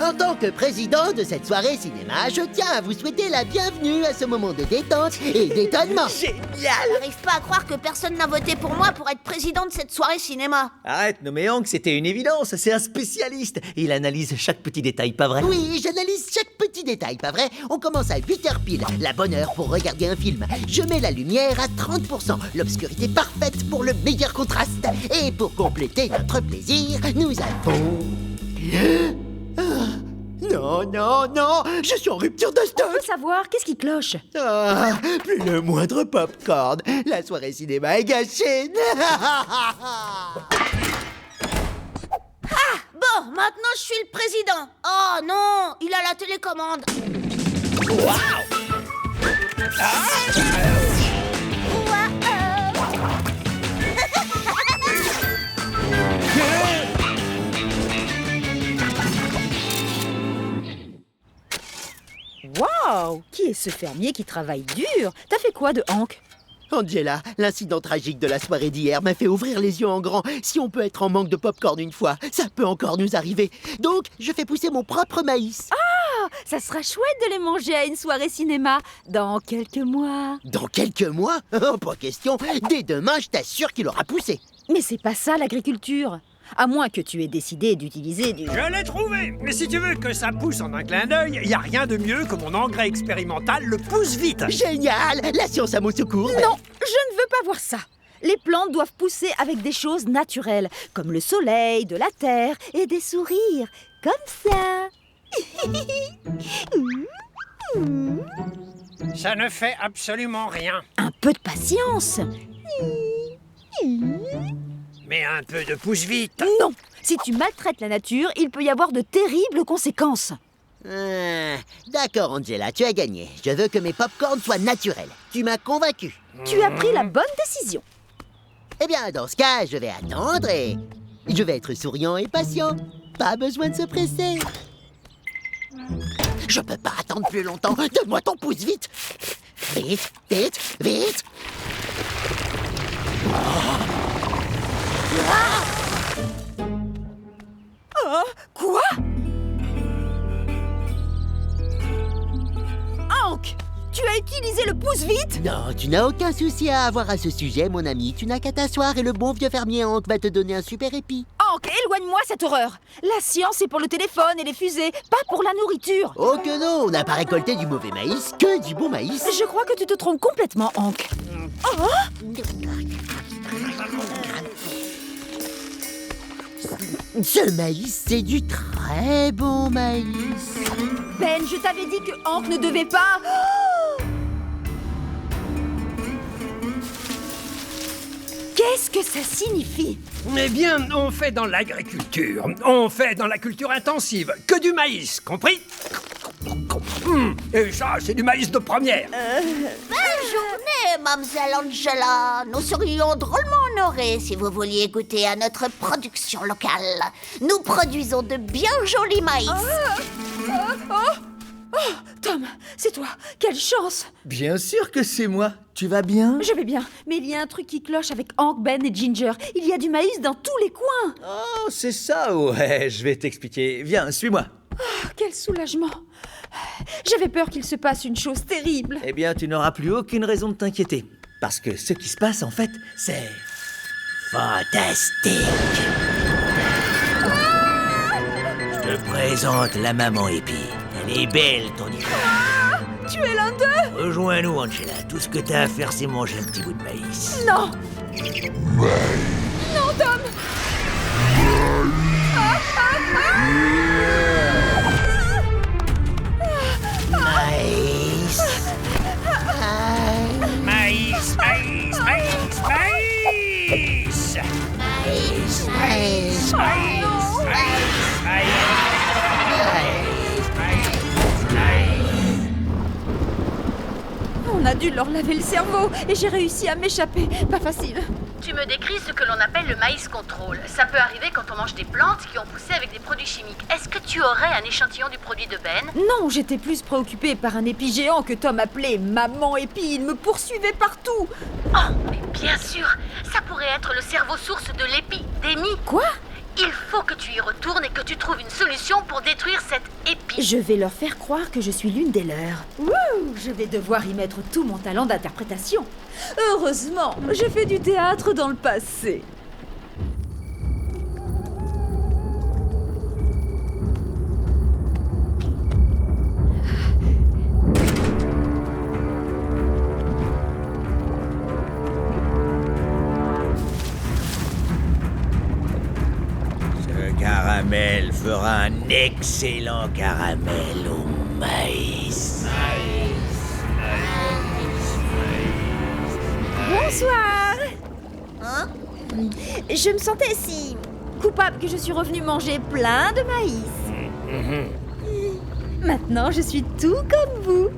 En tant que président de cette soirée cinéma, je tiens à vous souhaiter la bienvenue à ce moment de détente et d'étonnement. Génial! J'arrive pas à croire que personne n'a voté pour moi pour être président de cette soirée cinéma. Arrête, nommer Hank, c'était une évidence, c'est un spécialiste. Il analyse chaque petit détail, pas vrai? Oui, j'analyse chaque petit détail, pas vrai? On commence à 8h pile, la bonne heure pour regarder un film. Je mets la lumière à 30%, l'obscurité parfaite pour le meilleur contraste. Et pour compléter notre plaisir, nous avons... Non, non, non, je suis en rupture de On stock. veut savoir, qu'est-ce qui cloche? Ah, plus le moindre popcorn. La soirée cinéma est gâchée. Bon, maintenant je suis le président. Oh non, il a la télécommande. Waouh! Qui est ce fermier qui travaille dur? T'as fait quoi de Hank? Angela, l'incident tragique de la soirée d'hier m'a fait ouvrir les yeux en grand. Si on peut être en manque de popcorn une fois, ça peut encore nous arriver. Donc, je fais pousser mon propre maïs. Ça sera chouette de les manger à une soirée cinéma dans quelques mois. Dans quelques mois? Oh, pas question. Dès demain, je t'assure qu'il aura poussé. Mais c'est pas ça l'agriculture. À moins que tu aies décidé d'utiliser du... Je l'ai trouvé. Mais si tu veux que ça pousse en un clin d'œil, y a rien de mieux que mon engrais expérimental, le pousse-vite. Génial! La science à mon secours. Non, je ne veux pas voir ça. Les plantes doivent pousser avec des choses naturelles, comme le soleil, de la terre et des sourires. Comme ça. Ça ne fait absolument rien. Un peu de patience. Mais un peu de pousse-vite. Non, si tu maltraites la nature, il peut y avoir de terribles conséquences. D'accord, Angela, tu as gagné. Je veux que mes popcorns soient naturels. Tu m'as convaincu. Tu as pris la bonne décision. Eh bien, dans ce cas, je vais attendre et... je vais être souriant et patient. Pas besoin de se presser. Je peux pas attendre plus longtemps. Donne-moi ton pouce vite. Vite, vite, vite. Quoi? Hank, tu as utilisé le pouce-vite? Non, tu n'as aucun souci à avoir à ce sujet, mon ami. Tu n'as qu'à t'asseoir et le bon vieux fermier Hank va te donner un super épi. Hank, éloigne-moi cette horreur. La science est pour le téléphone et les fusées, pas pour la nourriture. Oh que non, on n'a pas récolté du mauvais maïs, que du bon maïs. Je crois que tu te trompes complètement, Hank. Ce maïs, c'est du très bon maïs. Ben, je t'avais dit que Hank ne devait pas... Qu'est-ce que ça signifie? Eh bien, on fait dans l'agriculture. On fait dans la culture intensive. Que du maïs, compris? Et ça, c'est du maïs de première. Belle journée, mademoiselle Angela. Nous serions drôlement honorés si vous vouliez goûter à notre production locale. Nous produisons de bien jolis maïs. Tom, c'est toi. Quelle chance. Bien sûr que c'est moi. Tu vas bien? Je vais bien, mais il y a un truc qui cloche avec Hank, Ben et Ginger. Il y a du maïs dans tous les coins. Oh, c'est ça, ouais, je vais t'expliquer. Viens, suis-moi. Quel soulagement. J'avais peur qu'il se passe une chose terrible. Eh bien, tu n'auras plus aucune raison de t'inquiéter. Parce que ce qui se passe, en fait, c'est... fantastique. Je te présente la maman épi. Elle est belle, ton histoire. Tu es l'un d'eux? Rejoins-nous, Angela. Tout ce que t'as à faire, c'est manger un petit bout de maïs. Non. Non, Tom. Maïs. Maïs, maïs, maïs, maïs. Maïs, maïs, On a dû leur laver le cerveau et j'ai réussi à m'échapper. Pas facile. Tu me décris ce que l'on appelle le maïs contrôle. Ça peut arriver quand on mange des plantes qui ont poussé avec des produits chimiques. Est-ce que tu aurais un échantillon du produit de Ben? Non, j'étais plus préoccupée par un épi géant que Tom appelait Maman Épi. Il me poursuivait partout. Oh, mais bien sûr, ça pourrait être le cerveau source de l'épidémie. Quoi? Il faut que tu y retournes et que tu trouves une solution pour détruire cette épi. Je vais leur faire croire que je suis l'une des leurs. Wouh, je vais devoir y mettre tout mon talent d'interprétation. Heureusement, j'ai fait du théâtre dans le passé. Ce caramel fera un excellent caramel au maïs. Bonsoir. Hein? Je me sentais si coupable que je suis revenue manger plein de maïs. Maintenant, je suis tout comme vous.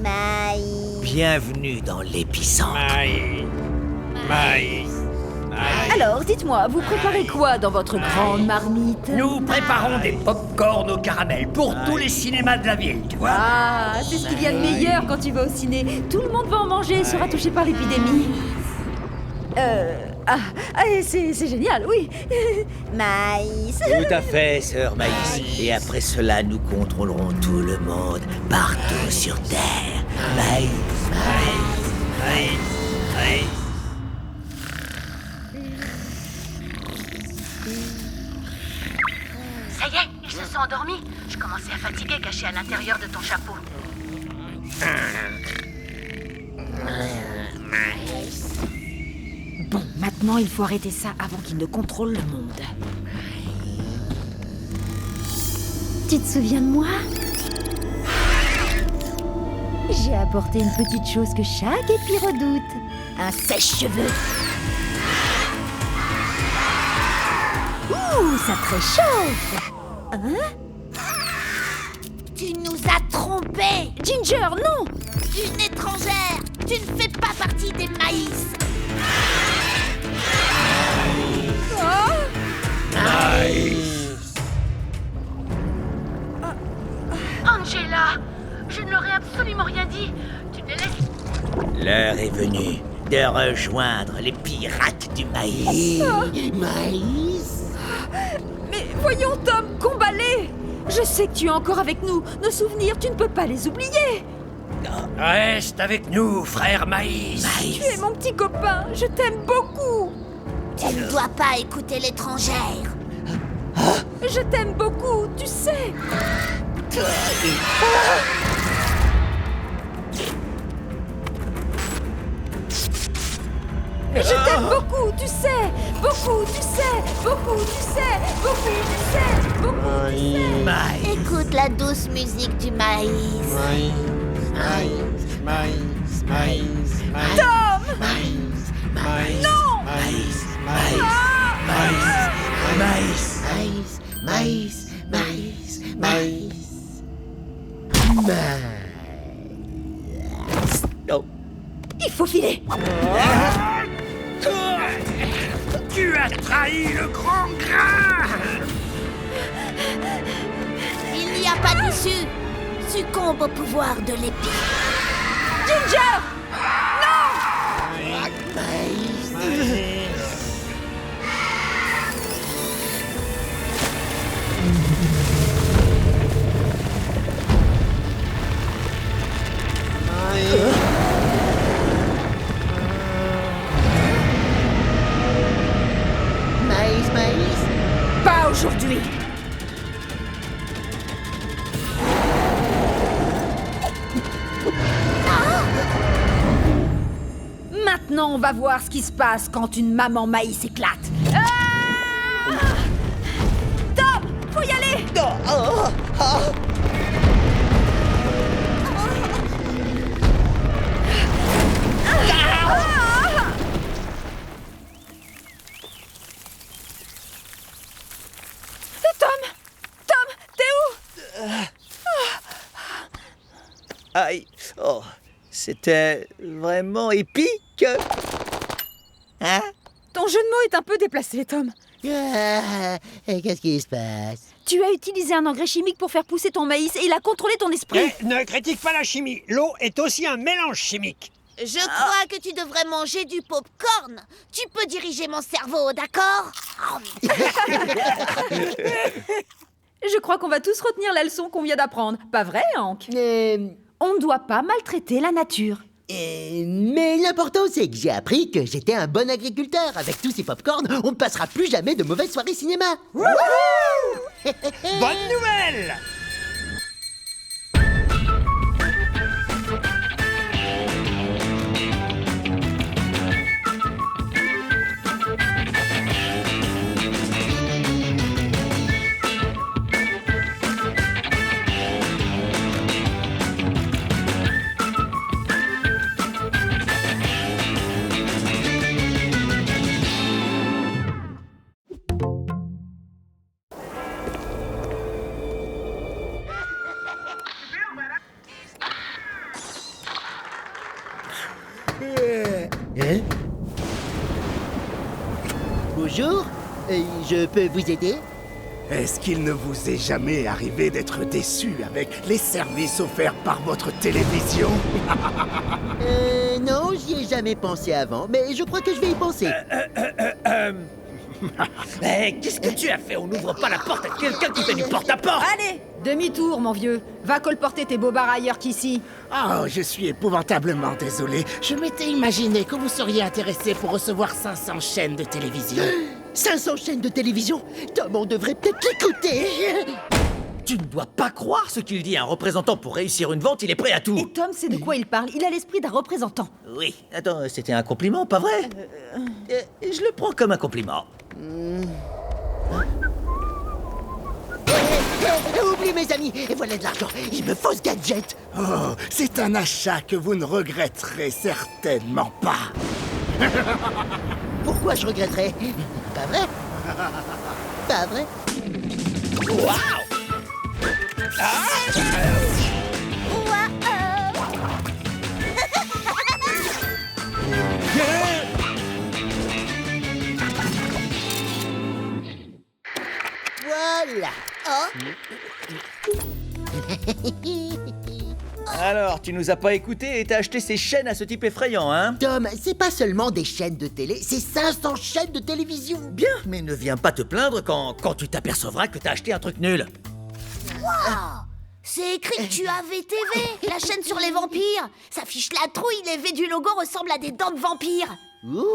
Maïs. Bienvenue dans l'épicentre. Maïs. Alors, dites-moi, vous préparez quoi dans votre grande marmite? Nous préparons des pop-corn au caramel pour tous les cinémas de la ville, tu vois. Ah, c'est ce qu'il y a de meilleur quand tu vas au ciné. Tout le monde va en manger et sera touché par l'épidémie. C'est génial, oui. Maïs. Tout à fait, sœur Maïs. Et après cela, nous contrôlerons tout le monde, partout sur Terre. Maïs, maïs, maïs, maïs. Ça y est, ils se sont endormis. Je commençais à fatiguer caché à l'intérieur de ton chapeau. Bon, maintenant, il faut arrêter ça avant qu'il ne contrôle le monde. Tu te souviens de moi? J'ai apporté une petite chose que chaque épi redoute. Un sèche-cheveux. Ouh, ça te réchauffe. Hein? Tu nous as trompés. Ginger, non! Une étrangère. Tu ne fais pas partie des maïs. Angela, je ne leur ai absolument rien dit. Tu ne les laisses... L'heure est venue de rejoindre les pirates du maïs. Maïs. Mais voyons, Tom, combat-les! Je sais que tu es encore avec nous. Nos souvenirs, tu ne peux pas les oublier. Reste avec nous, frère Maïs. Tu es mon petit copain. Je t'aime beaucoup. Tu ne dois pas écouter l'étrangère. Je t'aime beaucoup, tu sais. Je t'aime beaucoup, tu sais. Beaucoup, tu sais. Beaucoup, tu sais. Beaucoup, tu sais. Beaucoup, tu sais. Maïs. Écoute la douce musique du maïs. Tom! Non! Maïs, maïs, maïs, maïs, maïs, maïs, maïs. Oh. Il faut filer. Tu as trahi le grand grain. Il n'y a pas d'issue. Succombe au pouvoir de l'épi. Ginger! Maïs, maïs. Pas aujourd'hui. Maintenant, on va voir ce qui se passe quand une maman maïs éclate. Ah! Tom, faut y aller. Tom, t'es où? Aïe, oh, c'était vraiment épique. Hein? Ton jeu de mots est un peu déplacé, Tom. Et qu'est-ce qui se passe? Tu as utilisé un engrais chimique pour faire pousser ton maïs et il a contrôlé ton esprit. Ne critique pas la chimie. L'eau est aussi un mélange chimique. Je crois que tu devrais manger du popcorn. Tu peux diriger mon cerveau, d'accord? Je crois qu'on va tous retenir la leçon qu'on vient d'apprendre. Pas vrai, Hank? Euh, On ne doit pas maltraiter la nature. mais l'important, c'est que j'ai appris que j'étais un bon agriculteur. Avec tous ces popcorns, on ne passera plus jamais de mauvaises soirées cinéma. Bonne nouvelle! Hein? Bonjour, je peux vous aider? Est-ce qu'il ne vous est jamais arrivé d'être déçu avec les services offerts par votre télévision? Non, j'y ai jamais pensé avant, mais je crois que je vais y penser. Qu'est-ce que tu as fait? On n'ouvre pas la porte à quelqu'un qui fait du porte-à-porte. Allez, demi-tour, mon vieux. Va colporter tes bobards ailleurs qu'ici. Oh, je suis épouvantablement désolé. Je m'étais imaginé que vous seriez intéressé pour recevoir 500 chaînes de télévision. 500 chaînes de télévision? Tom, on devrait peut-être l'écouter. Tu ne dois pas croire ce qu'il dit. Un représentant pour réussir une vente, il est prêt à tout. Et Tom sait de quoi il parle. Il a l'esprit d'un représentant. Oui. Attends, c'était un compliment, pas vrai? Je le prends comme un compliment. Oublie mes amis, et voilà de l'argent. Il me faut ce gadget. Oh, c'est un achat que vous ne regretterez certainement pas. Pourquoi je regretterais? Pas vrai? Pas vrai? Voilà. Alors, tu nous as pas écouté et t'as acheté ces chaînes à ce type effrayant, hein? Tom, c'est pas seulement des chaînes de télé, c'est 500 chaînes de télévision. Bien, mais ne viens pas te plaindre quand tu t'apercevras que t'as acheté un truc nul. C'est écrit que tu as VTV, la chaîne sur les vampires. Ça fiche la trouille, les V du logo ressemblent à des dents de vampires.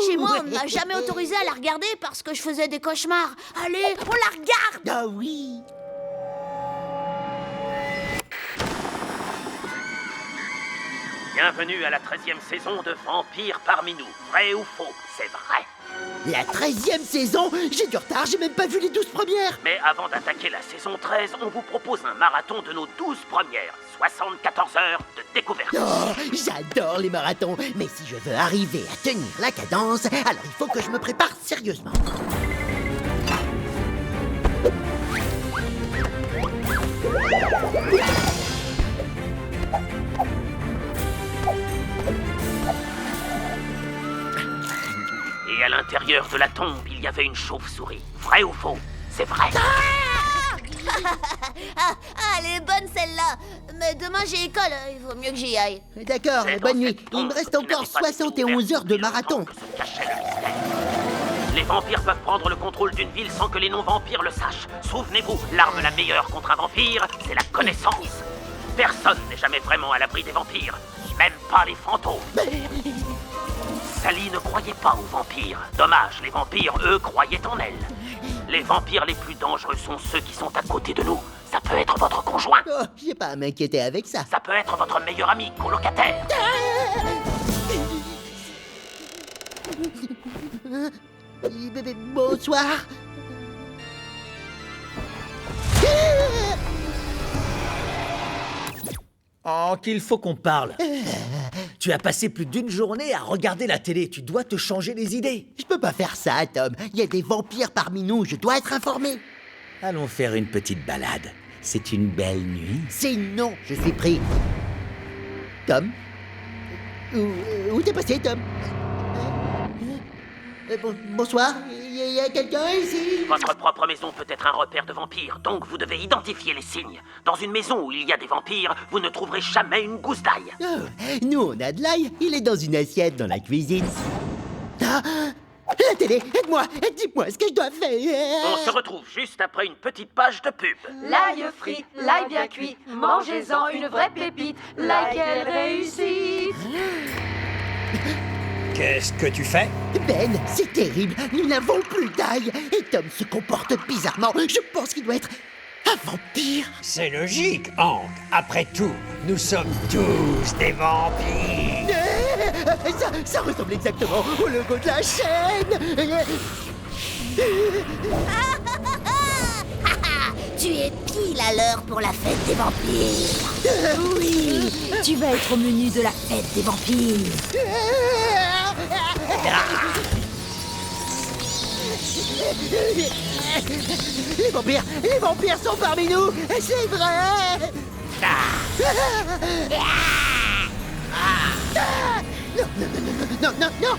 Chez moi, on ne m'a jamais autorisé à la regarder parce que je faisais des cauchemars. Allez, on la regarde! Ah oui. Bienvenue à la 13e saison de Vampires parmi nous. Vrai ou faux? C'est vrai. La 13e saison? J'ai du retard, j'ai même pas vu les 12 premières. Mais avant d'attaquer la saison 13, on vous propose un marathon de nos 12 premières. 74 heures de découverte. Oh, j'adore les marathons. Mais si je veux arriver à tenir la cadence, alors il faut que je me prépare sérieusement. Et à l'intérieur de la tombe, il y avait une chauve-souris. Vrai ou faux? C'est vrai. Elle est bonne celle-là. Mais demain j'ai école, il vaut mieux que j'y aille. D'accord, C'est dans bonne nuit. cette Il me tombe reste que encore n'avait pas été 71 ouverte heures de depuis le marathon. temps que se cachait le mystère. Les vampires peuvent prendre le contrôle d'une ville sans que les non-vampires le sachent. Souvenez-vous, l'arme la meilleure contre un vampire, c'est la connaissance. Personne n'est jamais vraiment à l'abri des vampires, même pas les fantômes. Sally ne croyait pas aux vampires. Dommage, les vampires, eux, croyaient en elle. Les vampires les plus dangereux sont ceux qui sont à côté de nous. Ça peut être votre conjoint. Oh, j'ai pas à m'inquiéter avec ça. Ça peut être votre meilleur ami, colocataire. Bonsoir. Oh, qu'il faut qu'on parle. Tu as passé plus d'une journée à regarder la télé. Tu dois te changer les idées. Je peux pas faire ça, Tom. Il y a des vampires parmi nous, je dois être informé. Allons faire une petite balade. C'est une belle nuit. C'est non, je suis pris. Tom? Où t'es passé, Tom? Bonsoir, y a quelqu'un ici? Votre propre maison peut être un repère de vampires, donc vous devez identifier les signes. Dans une maison où il y a des vampires, vous ne trouverez jamais une gousse d'ail. Oh, nous, on a de l'ail. Il est dans une assiette dans la cuisine. Ah, la télé, aide-moi. Dis-moi ce que je dois faire. On se retrouve juste après une petite page de pub. L'ail frit, l'ail bien cuit, mangez-en une vraie pépite, laquelle réussit. Qu'est-ce que tu fais? Ben, c'est terrible. Nous n'avons plus d'ail. Et Tom se comporte bizarrement. Je pense qu'il doit être un vampire. C'est logique, Hank. Après tout, nous sommes tous des vampires. Ça ressemble exactement au logo de la chaîne. Tu es pile à l'heure pour la fête des vampires. Oui, tu vas être au menu de la fête des vampires. Les vampires sont parmi nous. C'est vrai. Non, non, non, non, non.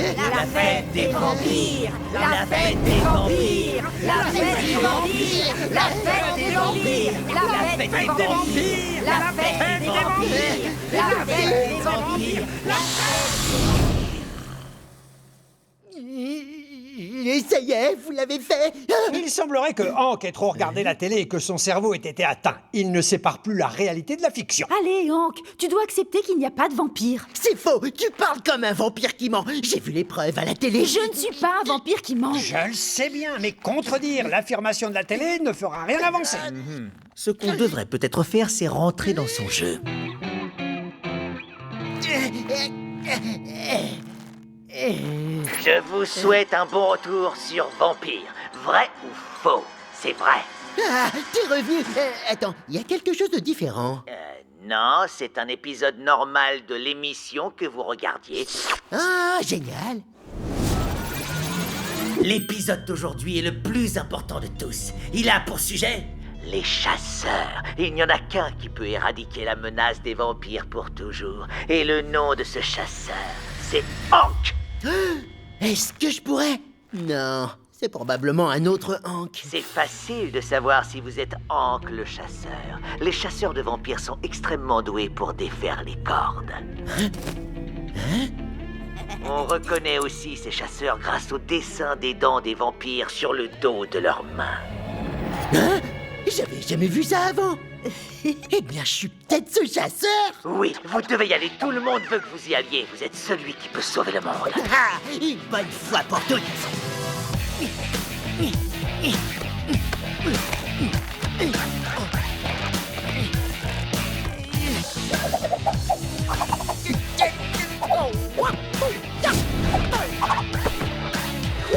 La fête des vampires! La fête des vampires! La fête des vampires, la fête des vampires, la fête des vampires, la fête des vampires, la fête des vampires, la Et ça y est, vous l'avez fait. Il semblerait que Hank ait trop regardé la télé et que son cerveau ait été atteint. Il ne sépare plus la réalité de la fiction. Allez, Hank, tu dois accepter qu'il n'y a pas de vampire. C'est faux. Tu parles comme un vampire qui ment. J'ai vu les preuves à la télé. Je ne suis pas un vampire qui ment. Je le sais bien, mais contredire l'affirmation de la télé ne fera rien avancer. Ce qu'on devrait peut-être faire, c'est rentrer dans son jeu. Je vous souhaite un bon retour sur Vampire. Vrai ou faux? C'est vrai. Ah, t'es revenu. Attends, il y a quelque chose de différent. Non, c'est un épisode normal de l'émission que vous regardiez. Ah, génial. L'épisode d'aujourd'hui est le plus important de tous. Il a pour sujet les chasseurs. Il n'y en a qu'un qui peut éradiquer la menace des vampires pour toujours. Et le nom de ce chasseur, c'est Hank. Est-ce que je pourrais? Non, c'est probablement un autre Hank. C'est facile de savoir si vous êtes Hank le chasseur. Les chasseurs de vampires sont extrêmement doués pour défaire les cordes. On reconnaît aussi ces chasseurs grâce au dessin des dents des vampires sur le dos de leurs mains. Hein? J'avais jamais vu ça avant. Eh bien, je suis peut-être ce chasseur. Oui, vous devez y aller. Tout le monde veut que vous y alliez. Vous êtes celui qui peut sauver le monde. Ah, une bonne fois pour toutes.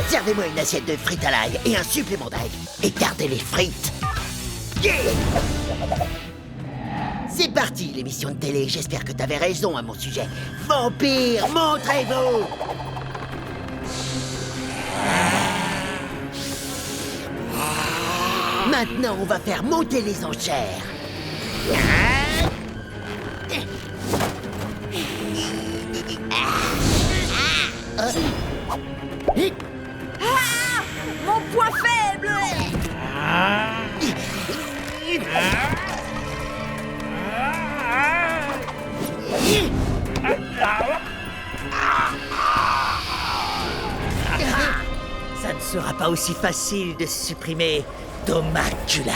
Servez-moi une assiette de frites à l'ail et un supplément d'ail. Et gardez les frites. Yeah! C'est parti, l'émission de télé. J'espère que t'avais raison à mon sujet. Vampire, montrez-vous! Maintenant, on va faire monter les enchères. Mon point faible. Ça ne sera pas aussi facile de supprimer Tomacula.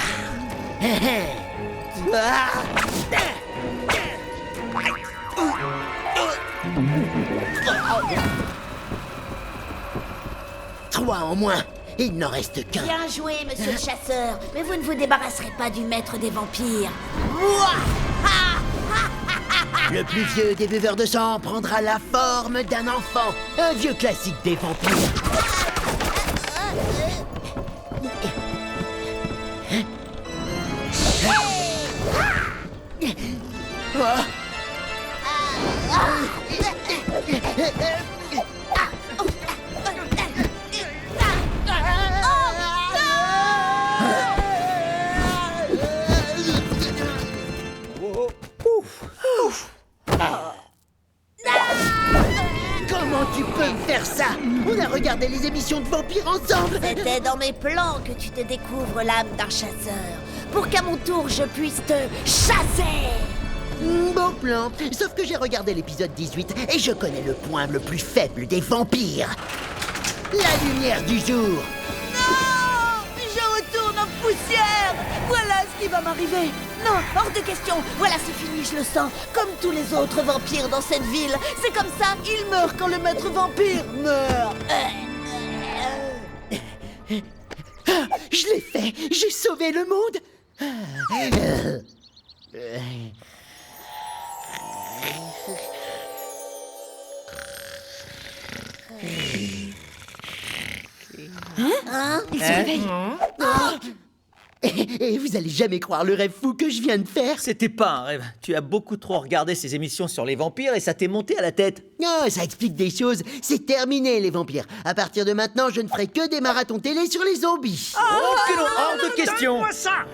Trois en moins. Il n'en reste qu'un. Bien joué, monsieur le chasseur. Mais vous ne vous débarrasserez pas du maître des vampires. Le plus vieux des buveurs de sang prendra la forme d'un enfant. Un vieux classique des vampires. regardait les émissions de vampires ensemble. C'était dans mes plans que tu te découvres l'âme d'un chasseur, pour qu'à mon tour je puisse te chasser. Bon plan, sauf que j'ai regardé l'épisode 18 et je connais le point le plus faible des vampires. La lumière du jour. Non, je retourne en poussière. Voilà ce qui va m'arriver. Non, hors de question. Voilà, c'est fini, je le sens. Comme tous les autres vampires dans cette ville. C'est comme ça, ils meurent quand le maître vampire meurt. Je l'ai fait, j'ai sauvé le monde. Il se réveille. Et vous allez jamais croire le rêve fou que je viens de faire. C'était pas un rêve. Tu as beaucoup trop regardé ces émissions sur les vampires et ça t'est monté à la tête. Non, ça explique des choses. C'est terminé, les vampires. À partir de maintenant, je ne ferai que des marathons télé sur les zombies. Oh, que non, hors de question. Donne-moi ça.